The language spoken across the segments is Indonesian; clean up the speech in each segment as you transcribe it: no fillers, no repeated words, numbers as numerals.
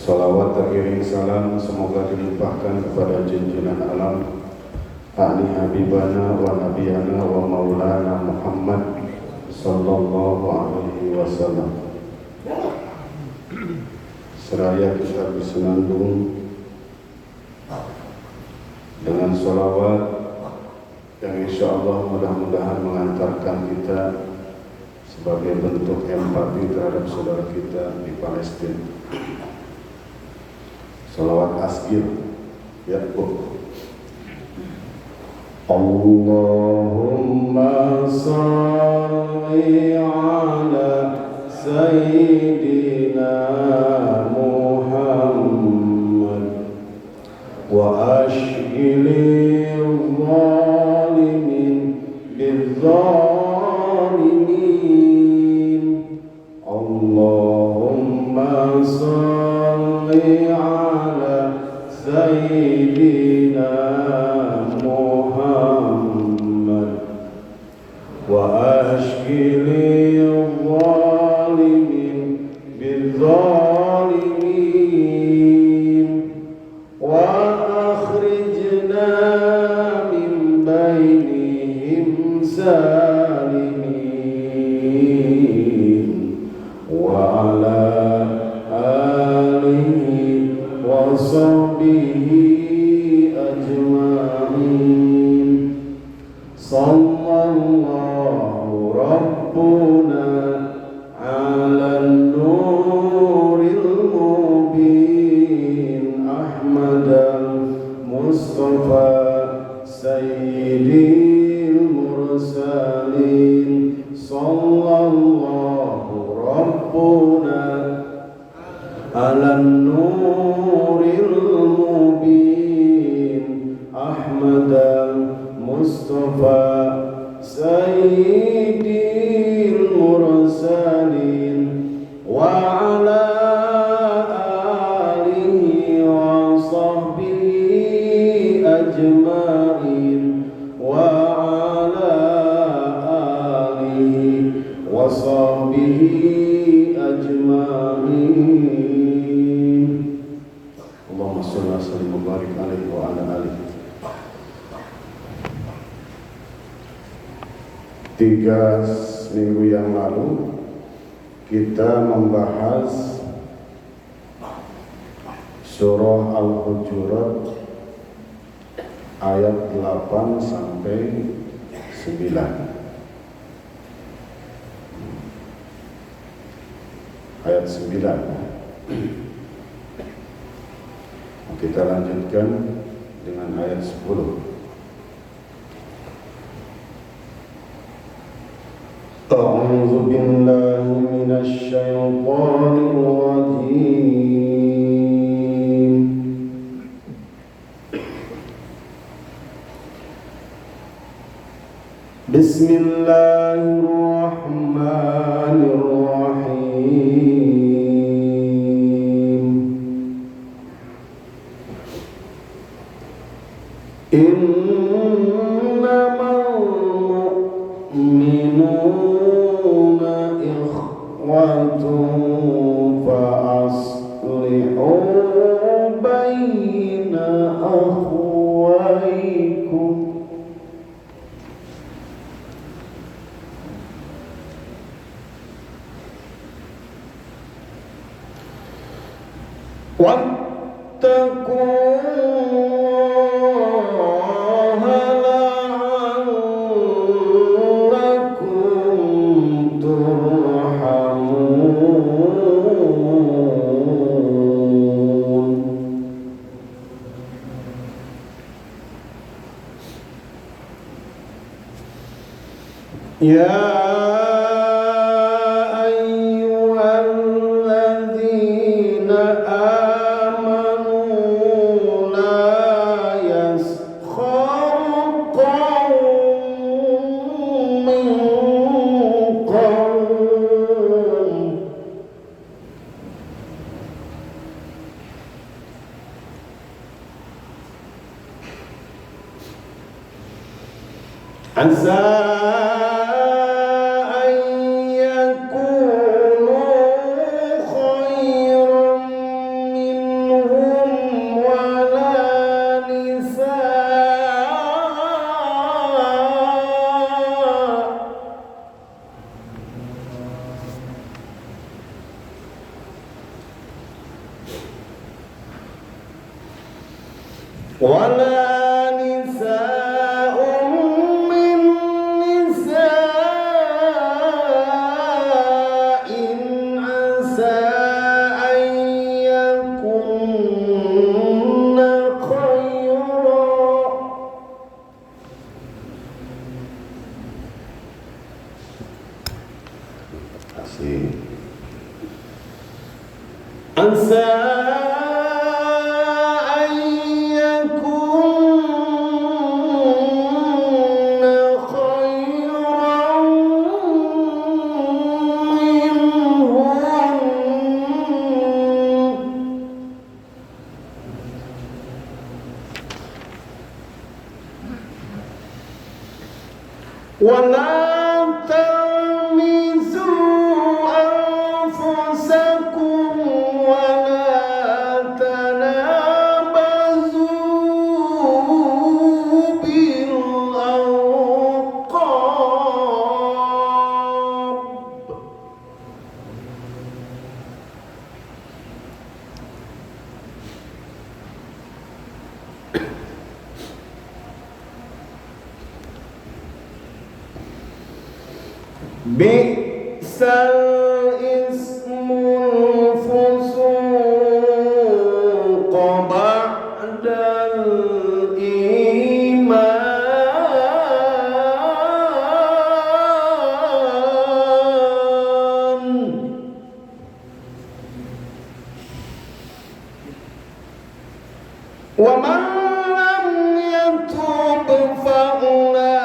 Salawat teriring salam semoga dilimpahkan kepada junjungan alam Ali Habibana wa Nabiyana wa Maulana Muhammad Sallallahu alaihi wasallam. Seraya kita bersenandung dengan salawat yang insya Allah mudah-mudahan mengantarkan kita sebagai bentuk empati terhadap saudara kita di Palestina. Salawat asgir, ya Bu. Allahumma salli ala Sayyidina Muhammad wa ashghili zalimin bizzalimin. Allahumma salli ala Sayyidina Muhammad wa ashghili zalimin bizzalimin wa akhrijna min bainihim salimin wa ala alihi wa sahbihi ajma'in. Sallallahu Rabbuna ala nuril mubin Ahmad al-Mustafa Sayyidil Mursalin. Sallallahu Rabbuna ala nuril mubin Ahmad al-Mustafa Sayyidil Mursalin wa ala alihi wa sahbihi ajma'in wa ala alihi wa sahbihi ajma'in. Allahumma shalli wa sallim wa barik alaihi wa ala alihi. 3 minggu yang lalu kita membahas surah Al-Hujurat ayat 8 sampai 9. Ayat 9. Kita lanjutkan dengan ayat 10. أعوذ بالله من الشيطان الرجيم. بسم الله الرحمن الرحيم. إنما المؤمنون إخوة فأصلحوا بين أخويكم. واتقوا الله لعلكم ترحمون. يا عسى أن يكونوا خيرا من Wala nisa'un min nisa'in asa an yakunna khayra. Asik. Asa وَلَا تَلْمِزُوا أَنفُسَكُمْ وَلَا تَنَابَزُوا بِالْأَلْقَابِ. Bi'sal ismul fusuq ba'dal iman. Wa man lam yatub fa'ulaika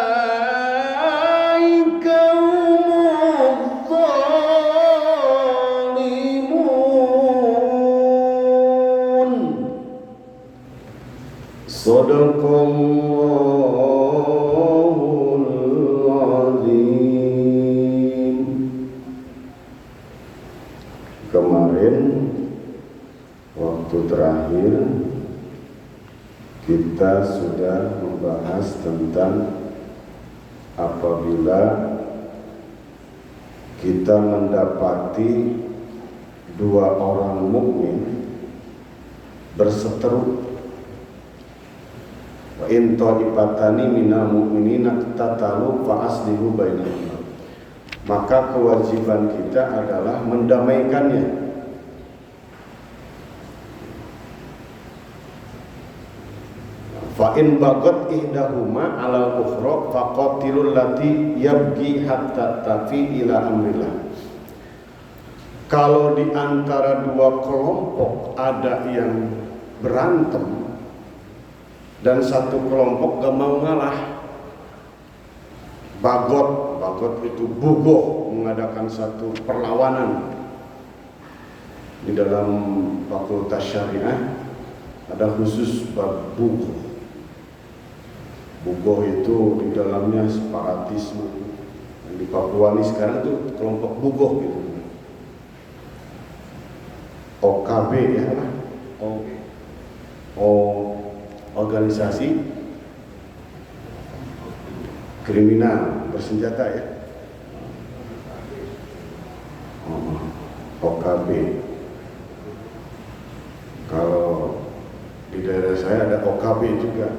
humudz zalimun. Shadaqallahul azim. Kemarin waktu terakhir kita sudah membahas tentang apabila kita mendapati dua orang mukmin berseteru, wa in ta'ifatani minal mu'minina iqtatalu fa aslihu bainahuma, maka kewajiban kita adalah mendamaikannya. Fa in bagat ihdahuma 'alal ukhra faqatilul lati yabghi hatta tafi ila amrillah. Kalau di antara dua kelompok ada yang berantem dan satu kelompok gak mau ngalah, bagot itu bugoh, mengadakan satu perlawanan. Di dalam fakultas syariah ada khusus bab bugoh. Bugoh itu di dalamnya separatisme. Di Papua ini sekarang itu kelompok bugoh gitu. OKB ya lah. Organisasi kriminal bersenjata ya. OKB. Kalau di daerah saya ada OKB juga.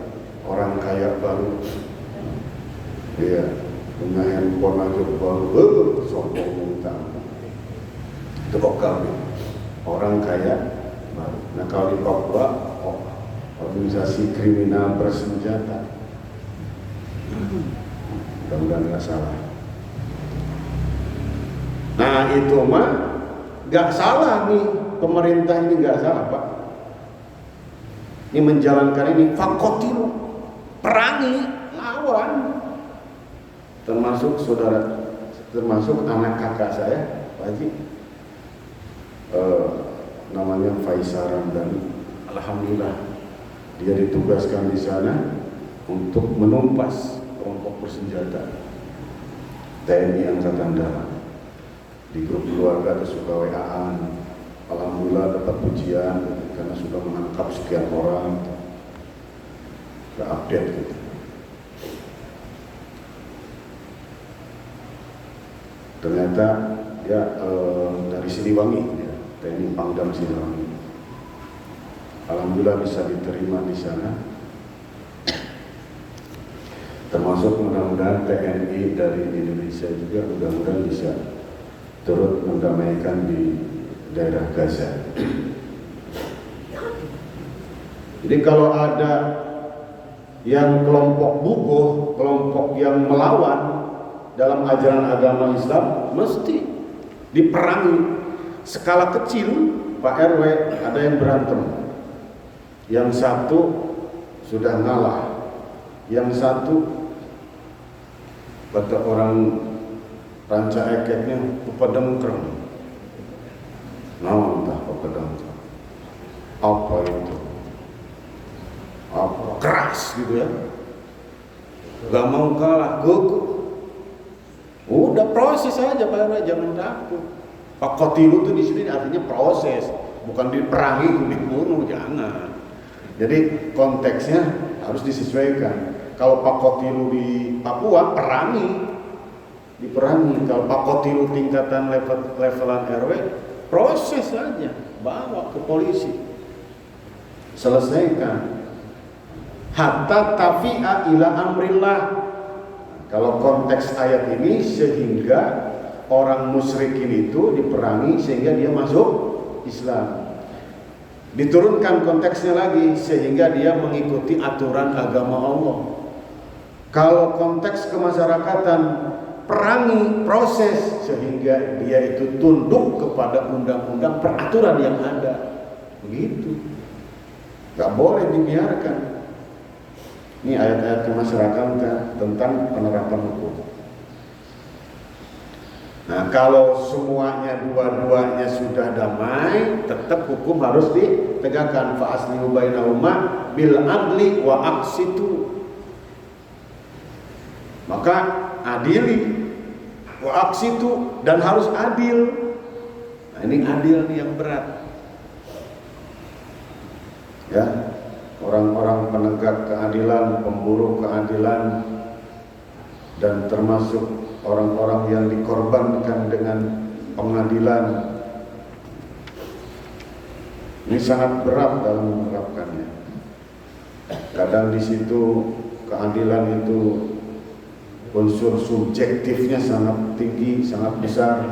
Orang kaya baru, iya, punya handphone aja baru, sombong minta. Itu OKB, orang kaya baru. Nah kalau di Papua, organisasi kriminal bersenjata. Mudah-mudahan nggak salah. Nah itu mah nggak salah nih, pemerintah ini nggak salah Pak. Ini menjalankan ini fakotilu. Perangi, lawan, termasuk anak kakak saya, Pak Haji, namanya Faisal Ramdhani. Alhamdulillah, dia ditugaskan di sana untuk menumpas kelompok bersenjata TNI Angkatan Darat. Di grup keluarga ada suka WA-an. Alhamdulillah dapat pujian karena sudah menangkap sekian orang. Gak update gitu. Ternyata dia dari Siliwangi, ya, TNI Pangdam Siliwangi. Alhamdulillah bisa diterima di sana termasuk mudah-mudahan TNI dari Indonesia juga mudah-mudahan bisa turut mendamaikan di daerah Gaza. Jadi kalau ada yang kelompok bubuh, kelompok yang melawan dalam ajaran agama Islam, mesti diperangi. Skala kecil, Pak RW ada yang berantem, yang satu sudah ngalah, yang satu kata orang ranca ekeknya pepadengkreng. Nah, entah pepadengkreng apa itu, apa keras gitu ya, gak mau kalah, gugup. Udah proses aja Pak RW, jangan takut. Pak Kotilu itu di sini artinya proses, bukan diperangi, dibunuh, jangan. Jadi konteksnya harus disesuaikan. Kalau Pak Kotilu di Papua perangi, diperangi. Kalau Pak Kotilu tingkatan levelan RW, proses saja, bawa ke polisi, selesaikan. Hatta tafi'a ila amrillah. Kalau konteks ayat ini sehingga orang musyrikin itu diperangi sehingga dia masuk Islam. Diturunkan konteksnya lagi sehingga dia mengikuti aturan agama Allah. Kalau konteks kemasyarakatan, perangi, proses sehingga dia itu tunduk kepada undang-undang peraturan yang ada. Begitu. Gak boleh dibiarkan. Ini ayat-ayat kemasyarakatan tentang penerapan hukum. Nah, kalau semuanya dua-duanya sudah damai, tetap hukum harus ditegakkan. Fa aslihu bainahuma bil adli wa aqsitu. Maka adili wa aqsitu, dan harus adil. Nah, ini adil nih yang berat. Ya, orang-orang penegak keadilan, pemburu keadilan, dan termasuk orang-orang yang dikorbankan dengan pengadilan, ini sangat berat dalam menerapkannya. Kadang di situ keadilan itu unsur subjektifnya sangat tinggi, sangat besar.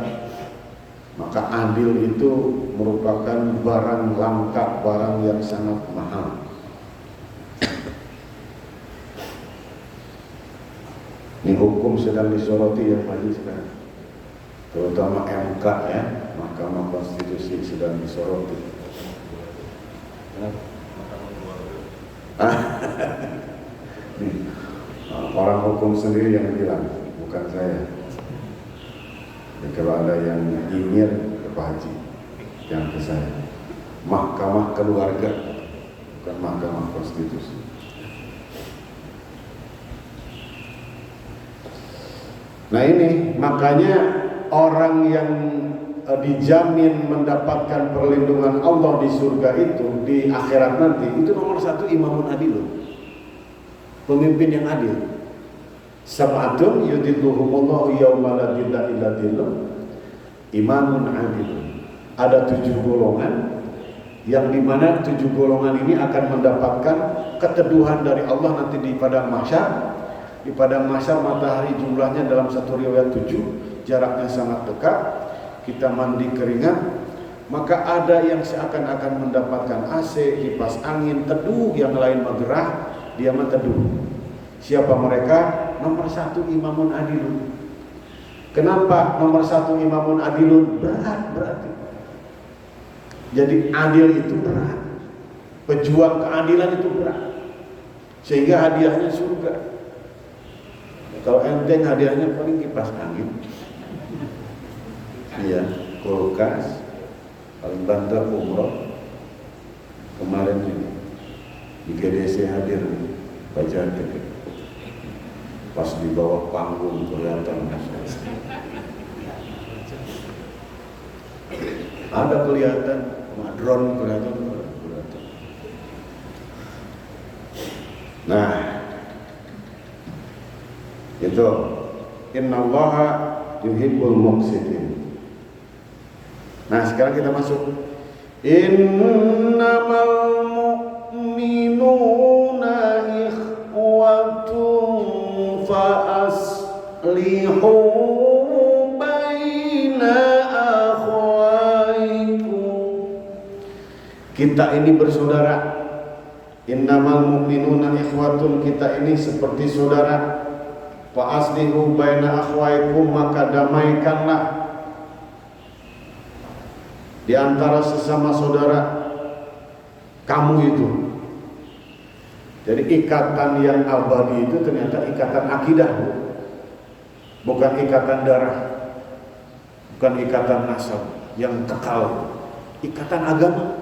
Maka adil itu merupakan barang langka, barang yang sangat mahal. Ini hukum sedang disoroti ya Pak Haji sekarang, terutama MK ya, Mahkamah Konstitusi sedang disoroti. Nih, orang hukum sendiri yang bilang, bukan saya. Ya, kalau ada yang nyinyir ke Pak Haji, yang ke saya. Mahkamah Keluarga, bukan Mahkamah Konstitusi. Nah ini makanya orang yang dijamin mendapatkan perlindungan Allah di surga itu, di akhirat nanti, itu nomor satu imamun adilun, pemimpin yang adil. Sab'atun yudilluhumullahu yawma la dhilla illa dhilluh, imamun adilun. Ada 7 golongan yang dimana 7 golongan ini akan mendapatkan keteduhan dari Allah nanti di padang mahsyar. Di padang mahsyar matahari jumlahnya dalam satu riwayat 7, jaraknya sangat dekat. Kita mandi keringat, maka ada yang seakan-akan mendapatkan AC, kipas angin, teduh, yang lain menggerah, dia mah teduh. Siapa mereka? Nomor 1 imamun adilun. Kenapa nomor 1 imamun adilun? Berat berarti. Jadi adil itu berat, pejuang keadilan itu berat, sehingga hadiahnya surga. Kalau enteng hadiahnya paling kipas angin, iya, kulkas, paling banter umroh. Kemarin ini di GDC hadir Pak Jati, pas di bawah panggung kelihatan ada kelihatan, drone kelihatan. Nah, itu innallaha yuhibbul muqsitin. Nah, sekarang kita masuk innamal mu'minuna ikhwatun aslihu baina akhwaikum. Kita ini bersaudara. Innamal mu'minuna ikhwatun, kita ini seperti saudara. Fa aslihu baina akhwaikum, maka damaikanlah di antara sesama saudara kamu itu. Jadi ikatan yang abadi itu ternyata ikatan akidah, bukan ikatan darah, bukan ikatan nasab yang kekal, ikatan agama.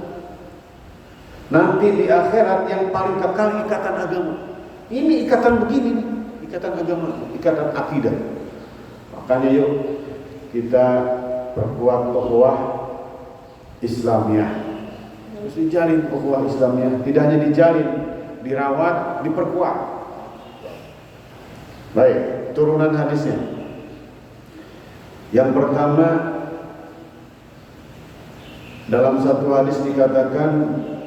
Nanti di akhirat yang paling kekal ikatan agama. Ini ikatan begini nih, ikatan agama, ikatan akidah. Makanya yuk kita perkuat ukhuwah Islamiyah. Harus dijalin ukhuwah Islamiyah, tidak hanya dijalin, dirawat, diperkuat. Baik, turunan hadisnya. Yang pertama, dalam satu hadis dikatakan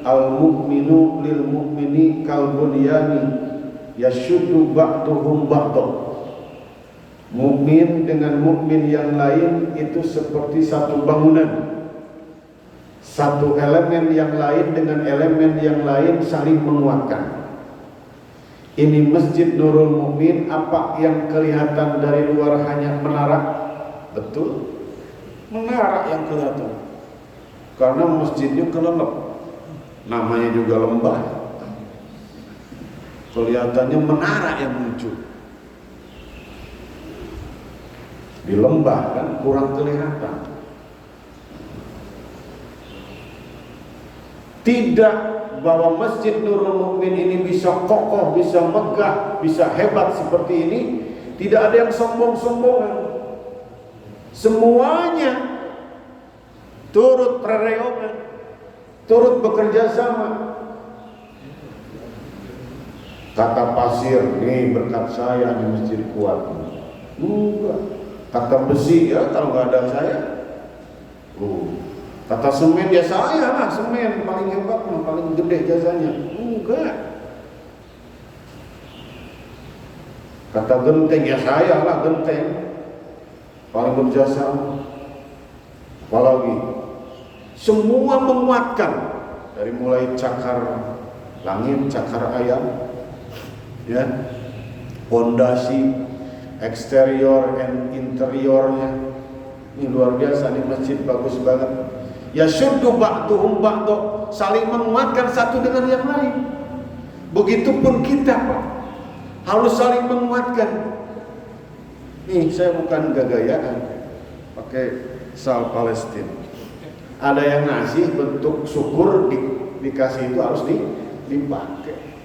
al-mu'minu lil mu'mini kal bunyani yashuddu ba'duhum ba'dha. Mukmin dengan mukmin yang lain itu seperti satu bangunan. Satu elemen yang lain dengan elemen yang lain saling menguatkan. Ini Masjid Nurul Mukmin, apa yang kelihatan dari luar hanya menara? Betul, menara yang kelihatan. Karena masjidnya kelelep, namanya juga lembah. Kelihatannya menara yang muncul. Di lembah kan kurang kelihatan. Tidak bahwa Masjid Nurul Mukmin ini bisa kokoh, bisa megah, bisa hebat seperti ini. Tidak ada yang sombong-sombongan. Semuanya turut rereogan, turut bekerja sama. Kata pasir, nih berkat saya di masjid kuat. Enggak. Kata besi, ya kalau nggak ada saya. Kata semen, ya saya lah semen paling hebat, paling gede jasanya. Enggak. Kata genteng, ya saya lah genteng paling berjasa. Apalagi semua menguatkan, dari mulai cakar langit, cakar ayam, ya, pondasi, eksterior dan interiornya. Ini luar biasa, nih masjid bagus banget. Ya syuddu ba'duhum ba'dha, saling menguatkan satu dengan yang lain. Begitupun kita, Pak, harus saling menguatkan. Nih saya bukan gagayaan pakai sal Palestina. Ada yang ngasih bentuk syukur, dikasih itu harus dipakai.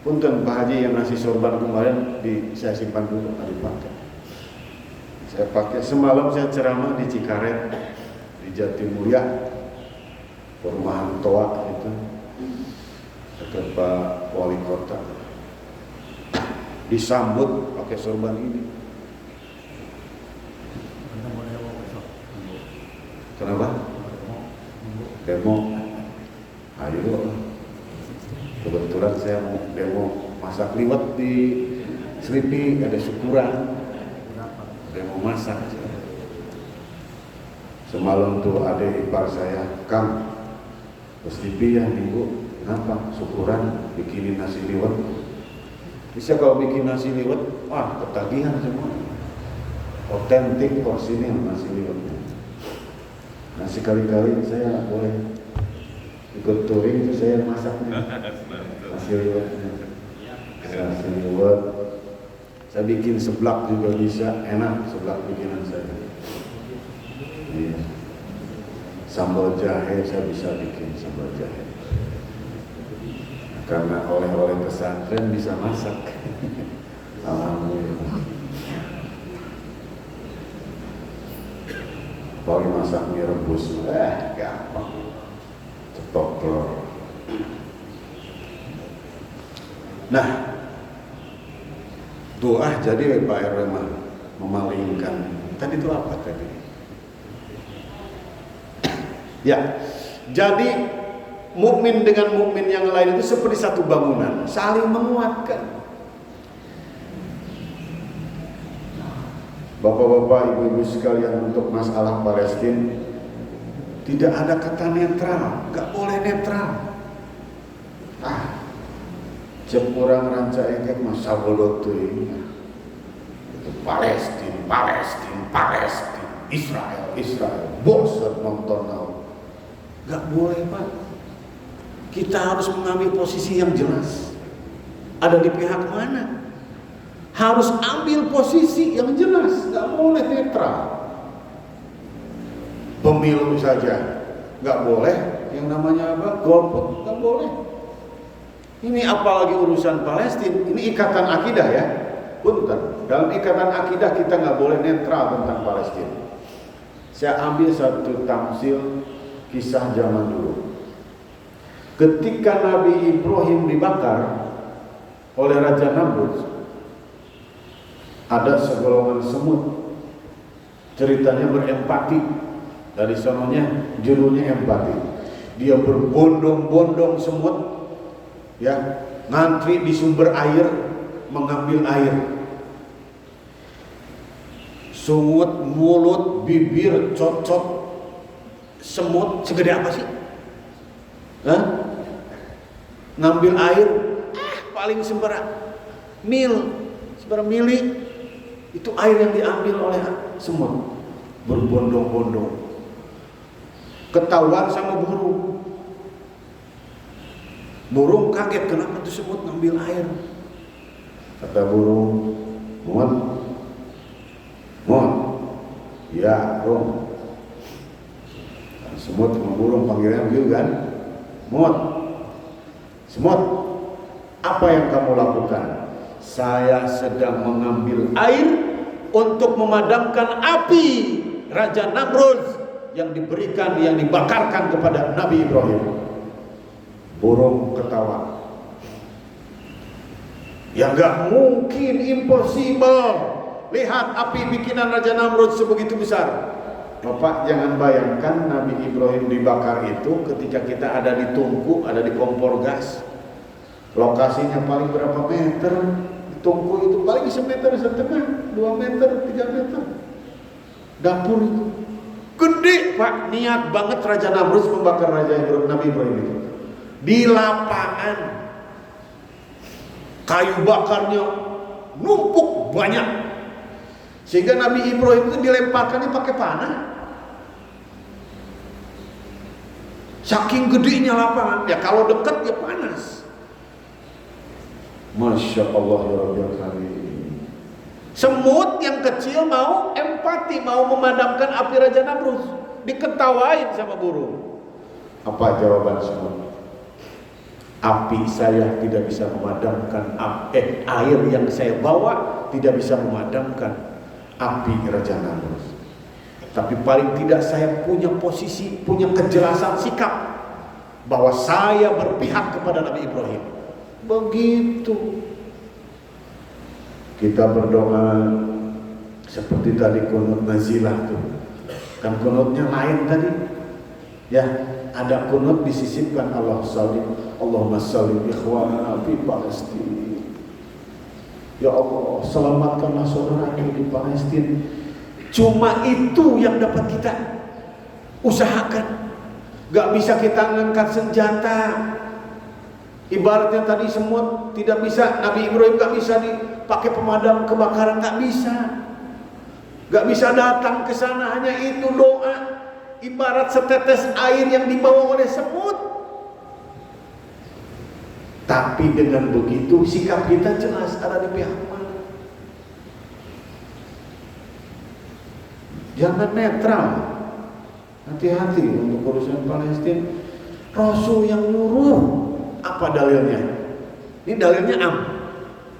Punten Pak Haji yang ngasih sorban kemarin saya simpan dulu, dipakai. Saya pakai semalam, saya ceramah di Cikaret, di Jatimulya, perumahan Toa itu, dekat Pak Wali Kota. Disambut pakai sorban ini. Kenapa? Demo. Ayo. Kebetulan saya mau demo masak liwet di Selipi, ada syukuran. Demo masak. Semalam tuh adik ipar saya, Kang, ke Selipi ya minggu, kenapa? Syukuran, bikinin nasi liwet. Bisa kalau bikin nasi liwet, wah ketagihan semua. Otentik porsinya nasi liwetnya. Nah sekali-kali saya boleh ikut touring, itu saya masaknya nasi liwetnya. Nasi liwet, saya bikin seblak juga bisa, enak seblak bikinan saya. Iya. Sambal jahe saya bisa bikin sambal jahe. Karena oleh-oleh pesantren bisa masak. Alhamdulillah. Kalau masak mie rebus, gampang. Cetok telur. Nah, doa jadi Pak RW memalingkan. Tadi itu apa tadi? Ya, jadi mukmin dengan mukmin yang lain itu seperti satu bangunan, saling menguatkan. Bapak-bapak, ibu-ibu sekalian, untuk masalah Palestina tidak ada kata netral, nggak boleh netral. Cep orang ranca engke masa bodoh tuh itu Palestina, Israel, bosan nonton now. Nggak boleh Pak. Kita harus mengambil posisi yang jelas. Ada di pihak mana? Harus ambil posisi yang jelas, nggak boleh netral. Pemilu saja nggak boleh, yang namanya apa? Golput nggak boleh. Ini apalagi urusan Palestina, ini ikatan akidah ya. Punten, dalam ikatan akidah kita nggak boleh netral tentang Palestina. Saya ambil satu tamsil kisah zaman dulu. Ketika Nabi Ibrahim dibakar oleh Raja Namrud, ada segolongan semut. Ceritanya berempati. Dari sononya judulnya empati. Dia berbondong-bondong semut, ya, ngantri di sumber air, mengambil air. Sungut, mulut, bibir, cocot, semut segede apa sih? Ngambil air, paling seberapa mili, itu air yang diambil oleh semut. Berbondong-bondong. Ketahuan sama burung. Burung kaget, kenapa tuh semut ngambil air? Kata burung, muat, ya burung. Semut sama burung panggilannya begitu kan? Muat, semut, apa yang kamu lakukan? Saya sedang mengambil air untuk memadamkan api Raja Namrud yang dibakarkan kepada Nabi Ibrahim. Burung ketawa. Ya nggak mungkin, impossible. Lihat api bikinan Raja Namrud sebegitu besar. Bapak jangan bayangkan Nabi Ibrahim dibakar itu ketika kita ada di tungku, ada di kompor gas. Lokasinya paling berapa meter? Tungku itu paling 1,5 meter, 2 meter, 3 meter. Dapur itu gede Pak, niat banget Raja Namrud membakar Nabi Ibrahim itu. Di lapangan, kayu bakarnya numpuk banyak, sehingga Nabi Ibrahim itu dilemparkannya pakai panah. Saking gedenya lapangan, ya kalau dekat ya panas. Masya Allah ya Rabbal Alamin. Semut yang kecil mau empati, mau memadamkan api Raja Namrud, diketawain sama burung. Apa jawaban semut? Api saya tidak bisa memadamkan air yang saya bawa tidak bisa memadamkan api Raja Namrud. Tapi paling tidak saya punya posisi, punya kejelasan sikap bahwa saya berpihak kepada Nabi Ibrahim. Begitu. Kita berdoa seperti tadi kunut nazilah tuh. Kan kunutnya lain tadi. Ya, ada kunut disisipkan Allahumma salli ikhwana fi Palestina. Ya Allah, selamatkanlah saudara di Palestina. Cuma itu yang dapat kita usahakan. Gak bisa kita ngangkat senjata. Ibaratnya tadi semut tidak bisa, Nabi Ibrahim gak bisa dipakai pemadam kebakaran, gak bisa datang ke sana. Hanya itu doa, ibarat setetes air yang dibawa oleh semut. Tapi dengan begitu sikap kita jelas ada di pihak mana. Jangan netral. Hati-hati untuk urusan Palestina. Rasul yang nyuruh. Apa dalilnya? Ini dalilnya am,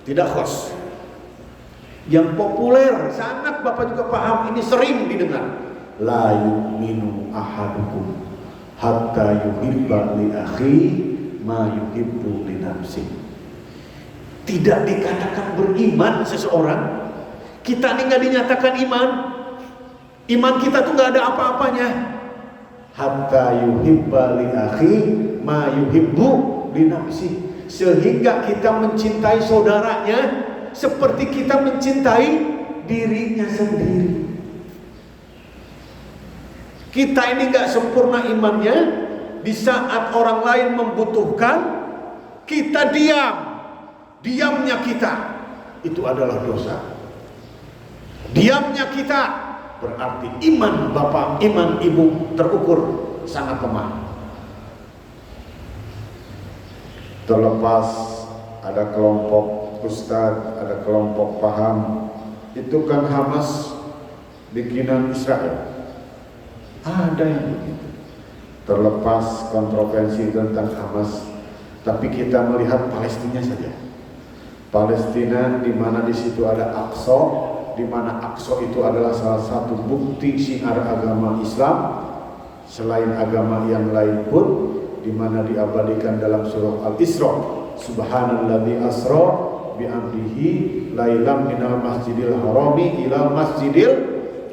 tidak khos. Yang populer, sangat Bapak juga paham, ini sering didengar. La yu'minu ahadukum hatta yuhibba li akhi ma yuhibbu li nafsi. Tidak dikatakan beriman seseorang, kita ini nggak dinyatakan iman. Iman kita tuh nggak ada apa-apanya. Hatta yuhibba li akhi ma yuhibbu binafsi, sehingga kita mencintai saudaranya seperti kita mencintai dirinya sendiri. Kita ini gak sempurna imannya. Di saat orang lain membutuhkan, kita diam. Diamnya kita itu adalah dosa. Diamnya kita berarti iman bapak, iman ibu terukur sangat lemah. Terlepas ada kelompok ustadz, ada kelompok paham, itu kan Hamas bikinan Israel. Ada yang begitu. Terlepas kontroversi tentang Hamas, tapi kita melihat Palestina saja. Palestina di mana di situ ada Aqsa, di mana Aqsa itu adalah salah satu bukti syiar agama Islam. Selain agama yang lain pun, di mana diabadikan dalam surah Al-Isra, Subhanalladzi asra bi amrihi lailam minal masjidil harami ila masjidil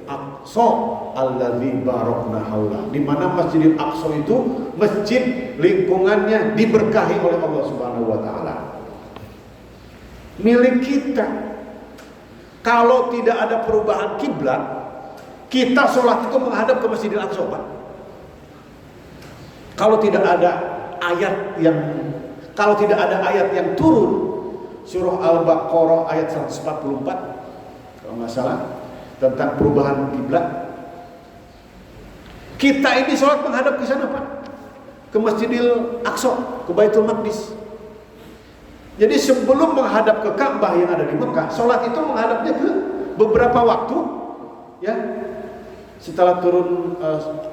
Aqsa alladzi barakna haula. Di mana Masjidil Aqsa itu masjid lingkungannya diberkahi oleh Allah Subhanahu wa taala. Milik kita. Kalau tidak ada perubahan kiblat, kita sholat itu menghadap ke Masjidil Aqsa, Pak. Kalau tidak ada ayat yang turun, surah Al-Baqarah ayat 144 kalau nggak salah, tentang perubahan kiblat, kita ini sholat menghadap ke sana, Pak, ke Masjidil Aqsa, ke Baitul Maqdis. Jadi sebelum menghadap ke Ka'bah yang ada di Mekah, sholat itu menghadapnya ke beberapa waktu, ya. Setelah turun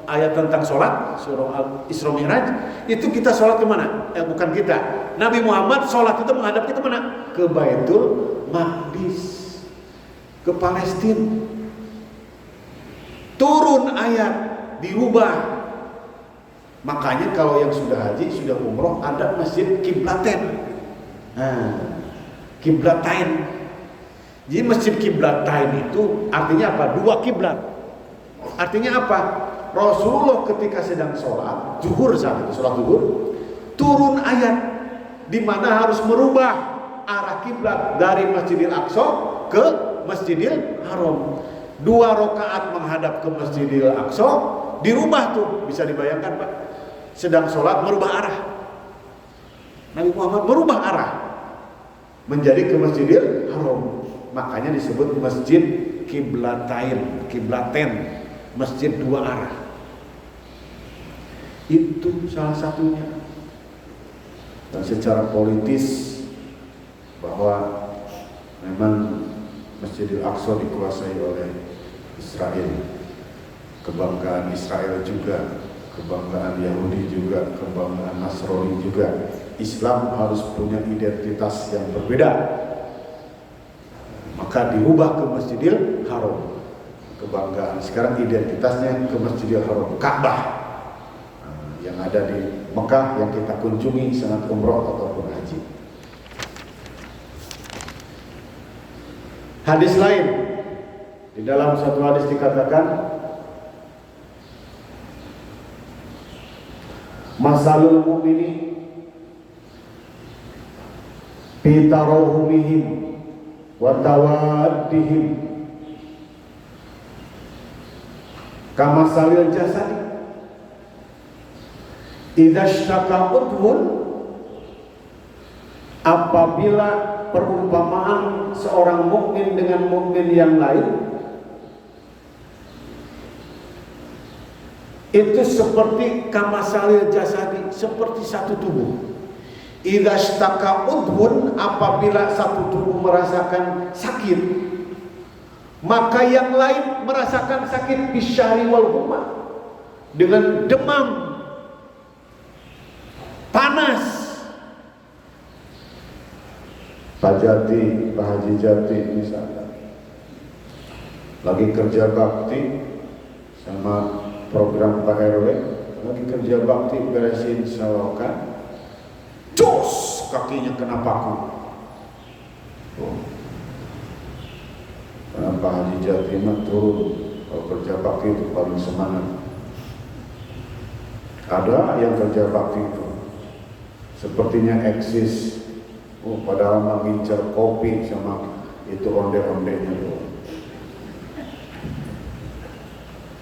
ayat tentang sholat, surah Al-Isra Mi'raj, itu kita sholat kemana? Bukan kita, Nabi Muhammad sholat itu menghadapnya kemana? Ke Baitul Maqdis, ke Palestina. Turun ayat, dirubah. Makanya kalau yang sudah haji, sudah umroh, ada masjid kiblaten. Kiblatain. Jadi masjid kiblatain itu artinya apa? Dua kiblat. Artinya apa? Rasulullah ketika sedang sholat zuhur, saat itu sholat zuhur, turun ayat di mana harus merubah arah kiblat dari Masjidil Aqsa ke Masjidil Haram. 2 rakaat menghadap ke Masjidil Aqsa, dirubah tuh, bisa dibayangkan, Pak. Sedang sholat merubah arah. Nabi Muhammad merubah arah menjadi ke Masjidil Haram. Makanya disebut Masjid Kiblatain, kiblaten, masjid 2 arah. Itu salah satunya. Dan secara politis bahwa memang Masjidil Aqsa dikuasai oleh Israel. Kebanggaan Israel juga, kebanggaan Yahudi juga, kebanggaan Nasrani juga. Islam harus punya identitas yang berbeda. Maka dirubah ke Masjidil Haram. Kebanggaan sekarang identitasnya ke Masjidil Haram, Ka'bah yang ada di Mekah yang kita kunjungi saat umroh ataupun haji. Hadis lain, di dalam satu hadis dikatakan, masalul mu'mini fi tarahumihim wa tawaddihim kama salil jasad idza syaka udhun. Apabila perumpamaan seorang mukmin dengan mukmin yang lain itu seperti kama salil jasadi, seperti satu tubuh. Idza syaka udhun, apabila satu tubuh merasakan sakit, maka yang lain merasakan sakit bisyari wal humma, dengan demam, panas. Pak Jati, Pak Haji Jati misalnya lagi kerja bakti sama program Pak RW, lagi kerja bakti beresin selokan, jos kakinya kena paku. Karena Pak Haji Jati mah turun, kalau kerja bakti itu paling semangat. Ada yang kerja bakti itu sepertinya eksis, padahal mengincar kopi sama itu onde-ondenya tuh.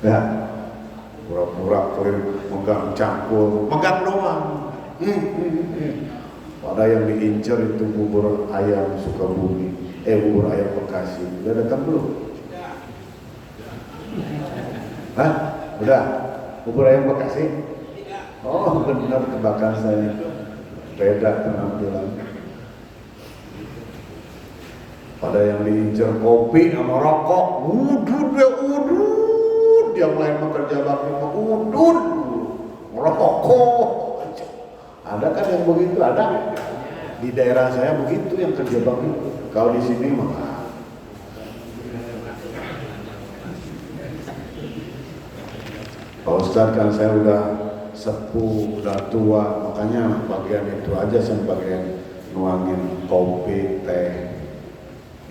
Ya, pura-pura keliling megang cangkul, megang doang. Padahal yang diincar itu bubur ayam Sukabumi, bubur ayam Bekasi. Udah datang belum? Hah? Udah? Bubur ayam Bekasi? Oh benar, tebakan saya. Beda penampilan. Pada yang diincar kopi sama rokok, udud. Yang lain bekerja bakti, udud, rokok. Ada kan yang begitu? Ada. Di daerah saya begitu yang kerja bakti. Kalau di sini mah. Pak Ustadz kan saya udah sepuh, udah tua, makanya bagian itu aja saya bagian nuangin kopi, teh.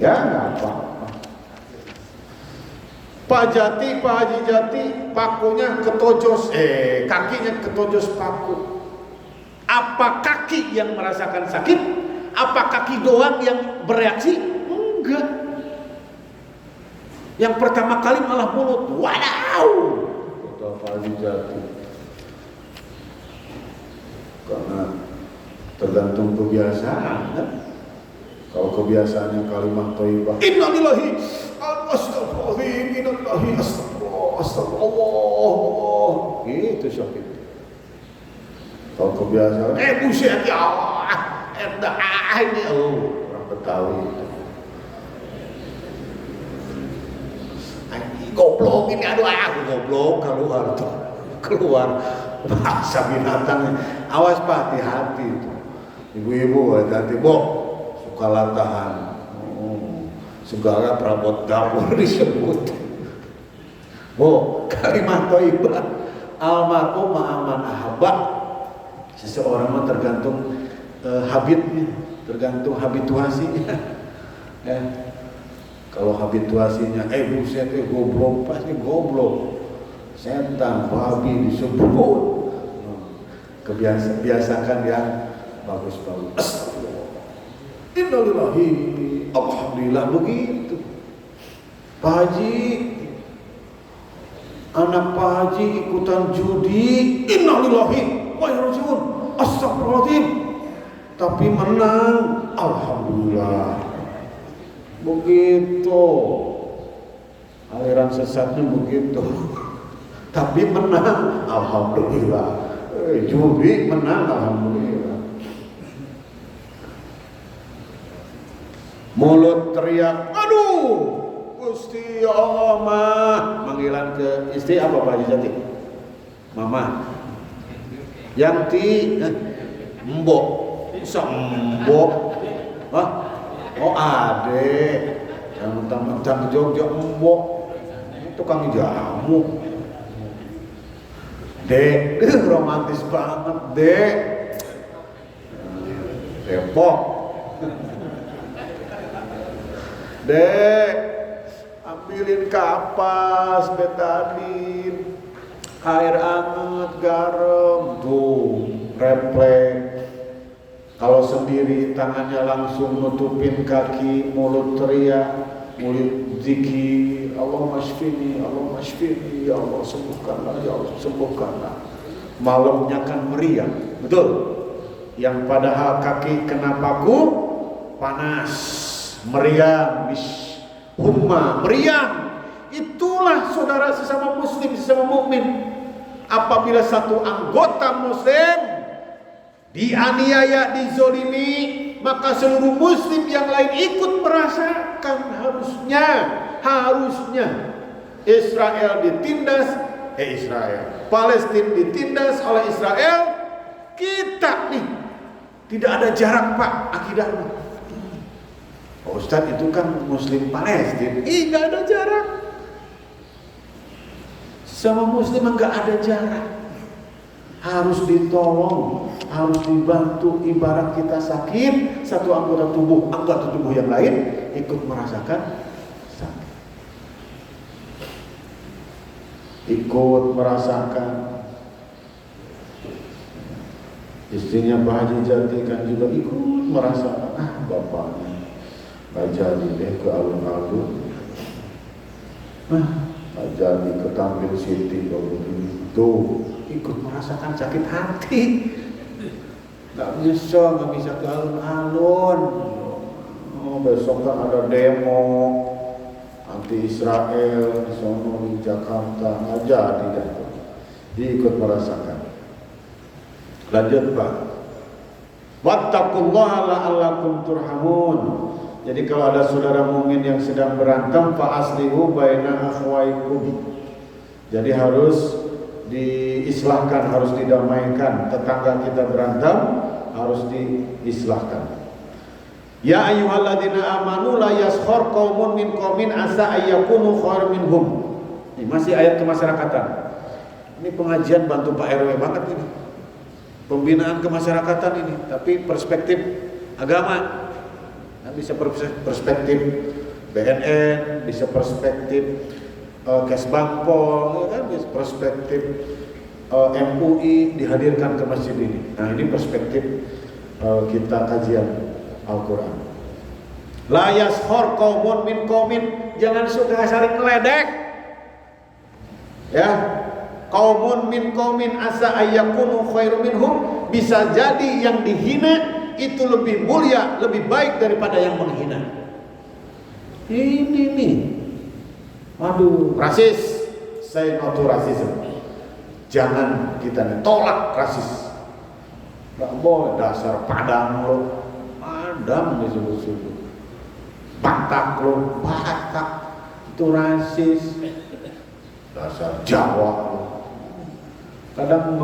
Ya nggak apa-apa. Pak Haji Jati, pakunya ketojos, kakinya ketojos paku. Apa kaki yang merasakan sakit? Apa kaki doang yang bereaksi? Enggak. Yang pertama kali malah mulut. Wadaw! Kata Pak Haji Jati. Karena tergantung kebiasaan kan? Kalau kebiasaannya kalimat thayyibah, innalillahi astagfirullahaladzim, innalillahi astagfirullah, itu sakit. Kalau kebiasaan, buset ya Allah, ini orang Betawi itu. Goblok ini, aduh aku goblok, keluar bahasa binatang. Awas Pak, hati-hati itu. Ibu-ibu hati-hati, suka latahan, segala perabot dapur disebut. Kalimat thayyibah almarhum aman ahabah. Seseorang mah tergantung habitnya, tergantung habituasinya. Kalau habituasinya, buset, goblok, pasti goblok. Setan, babi disebut. Biasakan yang bagus-bagus. Astagfirullah. Innalillahi, alhamdulillah begitu. Pak Haji, anak Pak Haji ikutan judi. Innalillahi wa inna ilaihi raji'un. Astagfirullahaladzim. Tapi menang, alhamdulillah. Begitu. Aliran sesatnya begitu. Tapi menang, alhamdulillah. Judi menang, alhamdulillah. Mulut teriak, aduh, Gusti Allah mah. Manggilan ke istri apa Pak Haji Jati? Mama. Yanti, mbok. Bisa mbok. Adek. Yang mentang-mentang Jogja mbok. Tukang jamu. Dek, romantis banget, Dek. Depok. Dek, ambilin kapas, betadin, air anget, garam, tuh, refleks. Kalau sendiri tangannya langsung nutupin kaki, mulut teriak, mulut zikir, Allahumma shfini, Allahumma shfini, ya Allah sembuhkanlah, ya Allah sembuhkanlah. Malamnya kan meriang, betul? Yang padahal kaki kena paku panas, meriang, humma, meriang. Itulah saudara sesama muslim, sesama mukmin. Apabila satu anggota muslim dianiaya, dizolimi, maka seluruh muslim yang lain ikut merasakan. Harusnya Israel ditindas, Palestina ditindas oleh Israel. Kita nih tidak ada jarak Pak akidahnya. Ustadz itu kan muslim Palestina, nggak ada jarak. Sama muslim nggak ada jarak. Harus ditolong, harus dibantu. Ibarat kita sakit, satu anggota tubuh yang lain ikut merasakan sakit, ikut merasakan. Istrinya Pak Haji Jati kan juga ikut merasakan. Bapaknya nggak jadi deh ke alun-alun. Nggak jadi ketampil Siti begitu, ikut merasakan sakit hati. Nggak bisa ke alun-alun. Oh, besok kan ada demo anti Israel di sono di Jakarta, nggak jadi dah. Ikut merasakan. Lanjut Pak. Wattaqullaha la'allakum turhamun. Jadi kalau ada saudara mukmin yang sedang berantem, fa aslihu baina akhwaikum. Jadi harus diislahkan, harus didamaikan. Tetangga kita berantem harus diislahkan. Ya ayyuhalladzina amanu la yaskhar qaumun min qaumin asa ayyakunu khairan minhum. Ini masih ayat kemasyarakatan. Ini pengajian bantu Pak RW banget ini. Pembinaan kemasyarakatan ini, tapi perspektif agama. Nah, bisa perspektif BNN, bisa perspektif Kesbangpol, ya kan? Bisa perspektif MUI dihadirkan ke masjid ini. Nah, ini perspektif kita kajian Al-Quran. La yaskhar qaumun min qaumin, jangan suka saling meledek. Ya, qaumun min qaumin asa ayyakunu khairum minhum, bisa jadi yang dihina itu lebih mulia, lebih baik daripada yang menghina. Ini nih. Aduh, rasis. Say no to racism. Jangan kita tolak rasis. Gak boleh, dasar Padang lo. Padang disebut-sebut. Batak lo, Batak. Itu rasis. Dasar Jawa lo. Kadang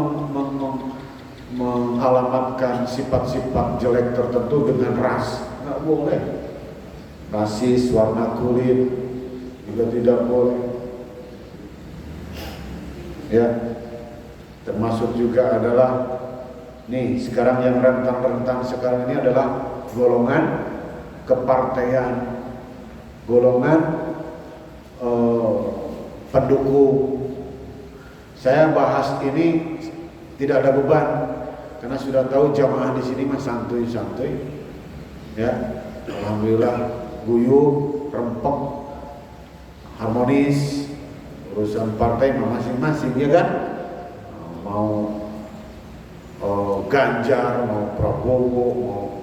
mengalamatkan sifat-sifat jelek tertentu dengan ras. Gak boleh. Rasis, warna kulit juga tidak boleh. Ya, termasuk juga adalah nih sekarang yang rentan-rentan sekarang ini adalah golongan kepartaian, golongan pendukung. Saya bahas ini tidak ada beban karena sudah tahu jamaah di sini mah santuy-santuy. Ya, alhamdulillah guyup, rempeng, harmonis. Urusan partai masing-masing, ya kan? Mau Ganjar, mau Prabowo, mau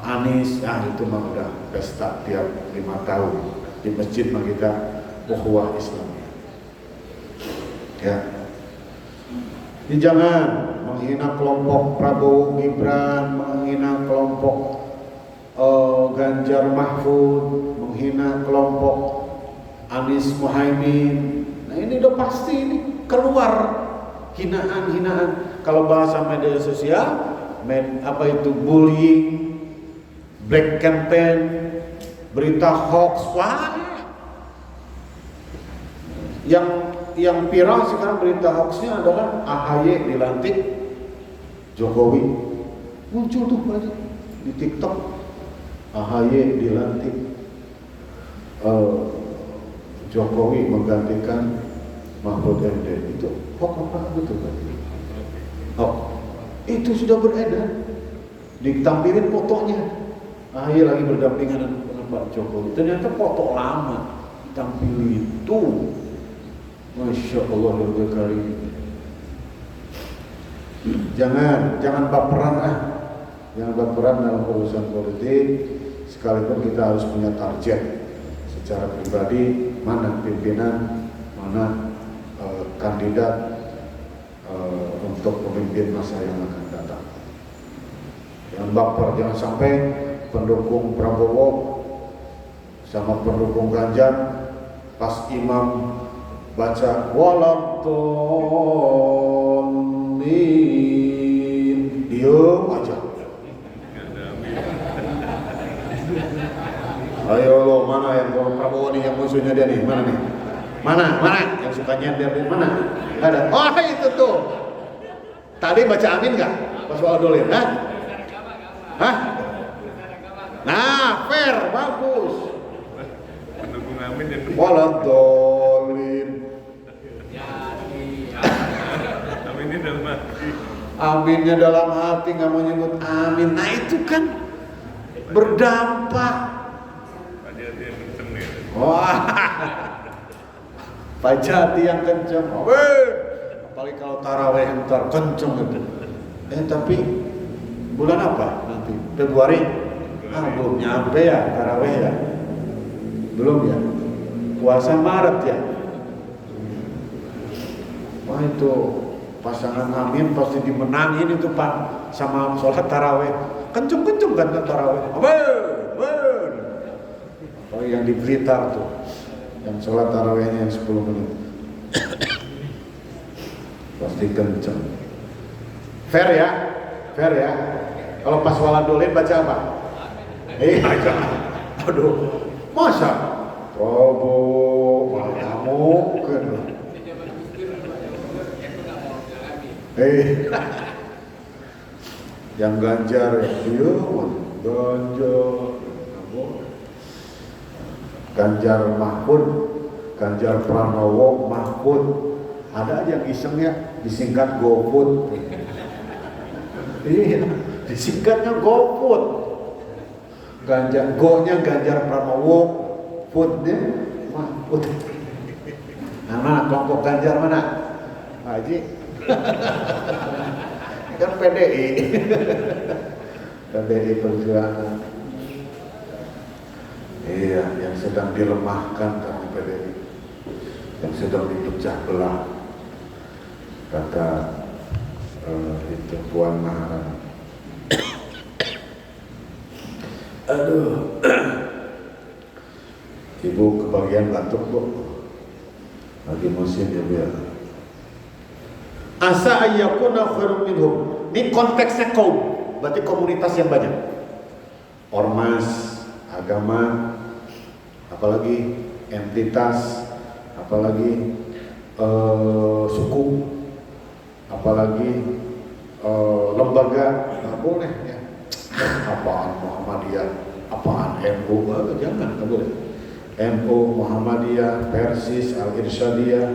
Anies, itu mah udah pesta tiap 5 tahun. Di masjid mah kita ukhuwah Islam. Ya. Ini jangan menghina kelompok Prabowo Gibran, menghina kelompok Ganjar Mahfud, menghina kelompok Anies Muhaimin. Nah, ini udah pasti ini keluar hinaan-hinaan. Kalau bahasa media sosial, bullying, black campaign, berita hoax, wah. Yang viral sekarang berita hoaxnya adalah AHY dilantik Jokowi. Muncul tuh banyak di TikTok. AHY dilantik Jokowi menggantikan Mahfud MD. Itu hoax apa betul kan? Oh, itu sudah beredar. Ditampilin fotonya. AHY lagi berdampingan dengan Pak Jokowi. Ternyata foto lama tampil itu. Masya Allah ya karim. Jangan baperan Jangan baperan dalam urusan politik. Sekalipun kita harus punya target secara pribadi, mana pimpinan, mana kandidat untuk pemimpin masa yang akan datang. Jangan baper, jangan sampai pendukung Prabowo sama pendukung Ganjar pas imam baca waladhdallin diem aja. Ayo lo, mana yang Prabowo nih, yang musuhnya dia nih, mana nih? Mana yang suka nyender dia mana? Ada. Oh itu tuh. Tadi baca amin nggak? Pas waladhdallin, Hah? Nah, fair, bagus. Pendukung amin yang Waladhdallin. Aminnya dalam hati. Aminnya dalam hati, nggak mau nyebut amin. Nah itu kan berdampak. Hati-hati yang kenceng nih. Wah, Pajati yang kenceng, apalagi kalau taraweh ntar kenceng gitu. Tapi bulan apa nanti? Februari? Belum nyampe ya taraweh ya? Belum ya? Puasa Maret ya? Wah itu pasangan amin pasti dimenangin itu Pak sama sholat taraweh. Kenceng-kenceng kan taraweh. Oh yang di Blitar tuh, yang sholat tarawehnya yang 10 menit. Pasti kenceng. Fair ya? Kalau pas waladolin baca apa? Baca. Aduh, masa? Robo, malamuk kan. Yang Ganjar ya, Ganjar Mahfud, Ganjar Pranowo, Mahfud. Ada aja yang iseng ya, disingkat GoFood. Iya, disingkatnya GoFood. Go-nya Ganjar Pranowo, food-nya Mahfud. Nah, mana kelompok Ganjar mana? Haji. Kan PDI. PDI Perjuangan. Iya, yang sedang dilemahkan kami PDI, yang sedang dipecah belah, kata itu Puan Maharani. Aduh, Ibu kebagian batuk Bu, lagi musim ya biar. Asa ayyakuna khairum minhum. Ini konteksnya kaum, berarti komunitas yang banyak. Ormas, agama, apalagi entitas, apalagi suku, apalagi lembaga, nggak boleh ya. Apaan Muhammadiyah, apaan NU, jangan, nggak boleh. NU, Muhammadiyah, Persis, Al-Irsyadiyah,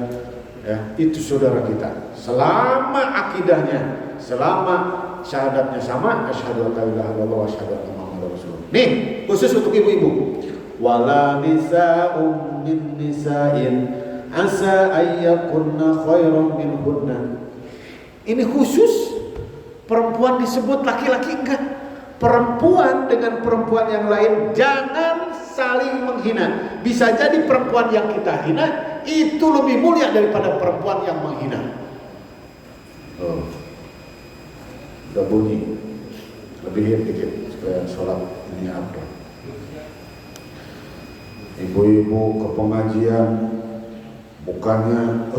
ya, itu saudara kita. Selama akidahnya, selama syahadatnya sama, asyhadu an la ilaha illallah wa asyhadu anna muhammadar rasulullah. Nih, khusus untuk ibu-ibu. Wala nisa'um min nisa'in asa ayyakunna khairan minhunna. Ini khusus perempuan disebut, laki-laki enggak. Perempuan dengan perempuan yang lain jangan saling menghina. Bisa jadi perempuan yang kita hina itu lebih mulia daripada perempuan yang menghina. Oh, udah bunyi, lebihin dikit supaya sholat ini apa? Ibu-ibu ke pengajian bukannya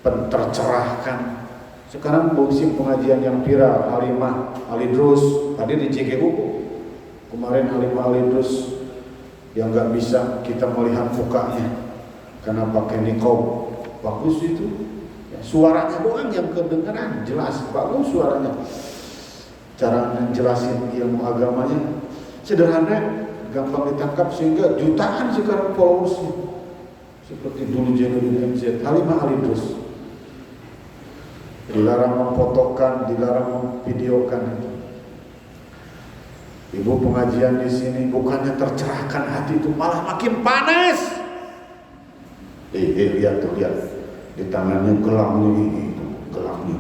tercerahkan. Sekarang musim pengajian yang viral, Halimah Alidrus hadir di CGU. Kemarin Halimah Alidrus yang nggak bisa kita melihat mukanya karena pakai niqab. Bagus itu. Suaranya doang yang kedengaran, jelas, bagus suaranya. Cara menjelasin ilmu agamanya sederhana, gampang ditangkap sehingga jutaan sekarang followersnya. Seperti dulu Jainuddin MZ, Halimah Alidrus. Dilarang memfotokan, dilarang memvideokan itu. Ibu pengajian di sini bukannya tercerahkan hati itu, malah makin panas. Lihat tuh, lihat. Di tangannya gelangnya itu, gelangnya.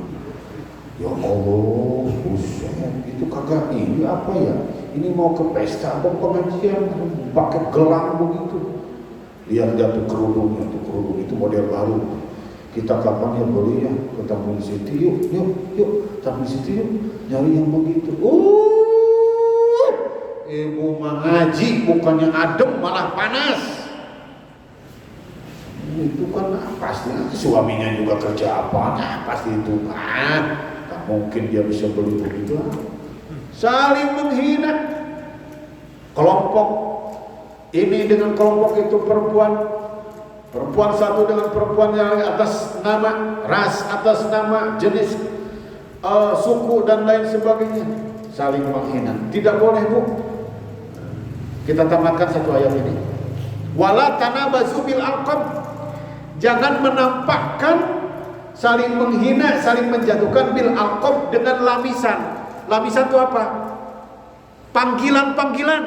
Ya Allah, buset, itu kagak ini apa ya? Ini mau ke pesta apa pengajian pakai gelang begitu. Lihat tuh kerudungnya, tuh kerudung itu model baru. Kita kapan ya beli ya ke Tamrin City, yuk Tamrin City yuk nyari yang begitu. Ibu mengaji bukannya adem malah panas. Itu kan pasti suaminya juga kerja apa, pasti itu tak mungkin dia bisa beli begitu. Saling menghina, kelompok ini dengan kelompok itu, perempuan satu dengan perempuan yang atas nama ras, atas nama jenis suku dan lain sebagainya, saling menghina. Tidak boleh Bu. Kita tamatkan satu ayat ini. Wala tanabazu bil alqab. Jangan menampakkan saling menghina, saling menjatuhkan bil alqab dengan lamisan. Lamisan itu apa? Panggilan-panggilan.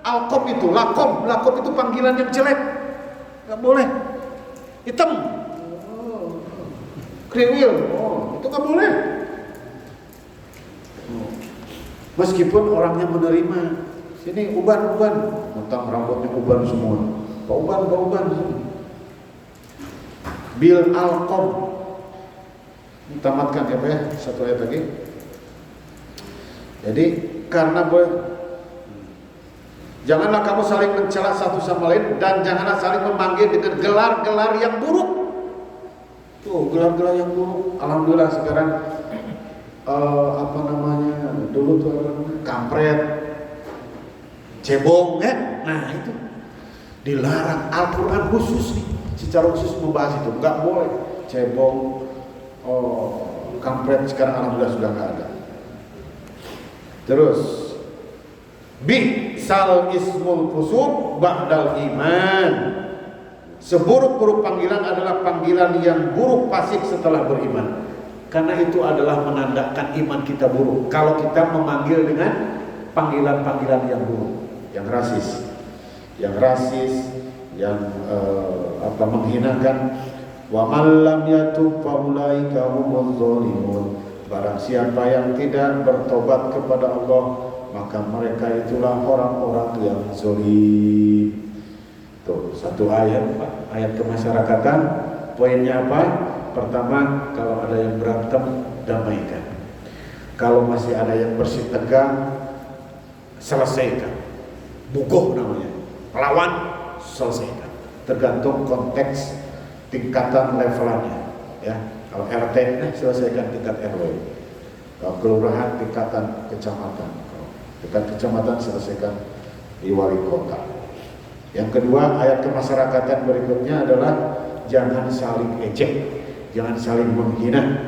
Alqab itu lakob itu panggilan yang jelek. Enggak boleh. hitam, kriwil, itu nggak boleh. Meskipun orangnya menerima, sini uban, tentang rambutnya uban semua, Pak uban sini. Bil alqom, tamatkan ya, satu ayat lagi. Jadi karena janganlah kamu saling mencela satu sama lain dan janganlah saling memanggil dengan gelar-gelar yang buruk. Tuh, gelar-gelar yang buruk. Alhamdulillah sekarang dulu tuh kampret, cebong, nah itu dilarang. Al-Quran khusus nih, secara khusus membahas itu, nggak boleh cebong, kampret. Sekarang alhamdulillah sudah nggak ada. Terus bi'sal ismul fusuq ba'dal iman. Seburuk-buruk panggilan adalah panggilan yang buruk fasik setelah beriman. Karena itu adalah menandakan iman kita buruk. Kalau kita memanggil dengan panggilan-panggilan yang buruk, yang rasis, yang menghinakan. Wa man lam yatub fa ulaika humuz zalimun. Barang siapa yang tidak bertobat kepada Allah, maka mereka itulah orang-orang yang zalim. Tuh, satu ayat kemasyarakatan. Poinnya apa? Pertama, kalau ada yang berantem, damaikan. Kalau masih ada yang bersih tegang, selesaikan. Bugoh namanya, lawan, selesaikan. Tergantung konteks tingkatan levelannya, ya. Kalau RT, selesaikan tingkat RW. Kalau kelurahan, tingkatan kecamatan. Kalau tingkat kecamatan, selesaikan di wali kota. Yang kedua, ayat kemasyarakatan berikutnya adalah jangan saling ejek, jangan saling menghina.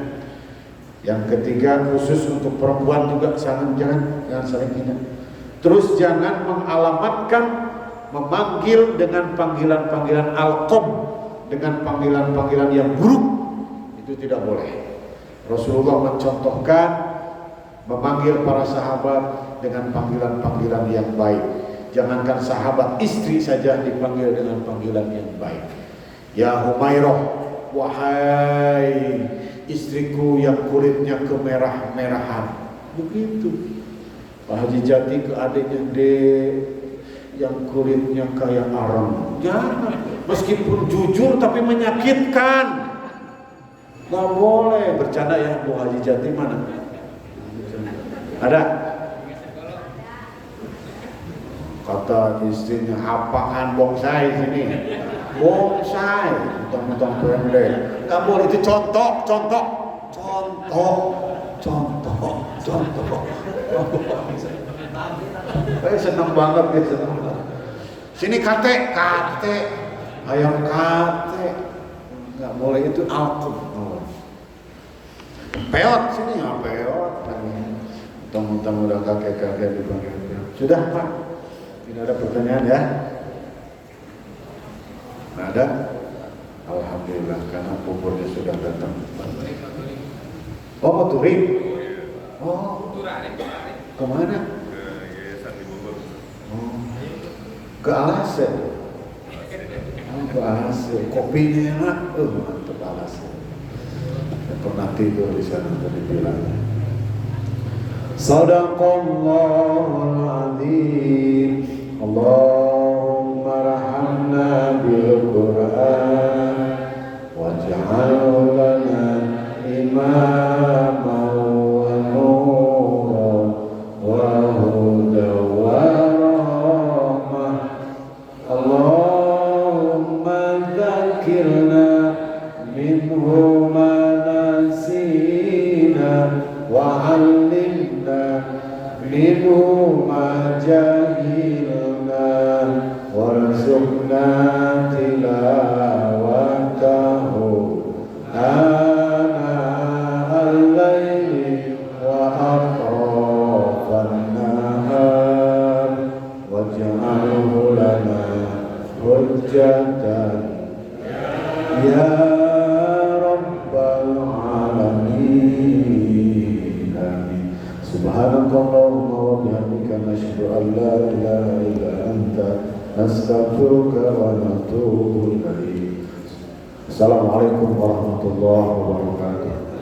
Yang ketiga, khusus untuk perempuan juga jangan saling hina. Terus jangan mengalamatkan, memanggil dengan panggilan-panggilan alqom, dengan panggilan-panggilan yang buruk. Itu tidak boleh. Rasulullah mencontohkan memanggil para sahabat dengan panggilan-panggilan yang baik. Jangankan sahabat, istri saja dipanggil dengan panggilan yang baik. Ya Humairah, wahai istriku yang kulitnya kemerah-merahan. Begitu. Pak Haji Jati ke adiknya, Dek, yang kulitnya kayak arang. Jangan. Meskipun jujur tapi menyakitkan. Gak boleh. Bercanda ya, Bu Haji Jati mana? Ada? Kata istrinya, apaan bonsai sini? Bonsai, mentang-mentang pendek. Gak boleh, itu contoh. Saya senang banget ya, senang banget. Sini kate, ayam kate. Gak boleh, itu alkum. Peot sini ya, peot. Mentang-mentang udah kakek-kakek dipanggil. Sudah Pak, tidak ada pertanyaan ya? Nggak ada? Alhamdulillah, karena buburnya sudah datang. Oh, mau touring? Oh, kemana? Ke Yayasan di Bogor. Oh, ke Alase. Oh, ke Alase. Kopinya enak. Mantap Alase. Saya pernah tidur di sana tadi bilangnya. Sadaqallahul azim. Allahumma rahamna bil Qur'an waj'al lana imaman wa nuran wa hudan wa rahmah. Allahumma dzakirna minhu ma nasina wa 'allimna minhu ma jahilna warzuqna tilawatahu ana al-layli wa atrafan nahar waj'alhu lana hujjatan ya rabbal alamin. Amin. Subhanakallahumma wa bihamdika nashhadu an la ilaha illa anta nastaghfiruka wa natubu ilaik. Assalamualaikum warahmatullahi wabarakatuh.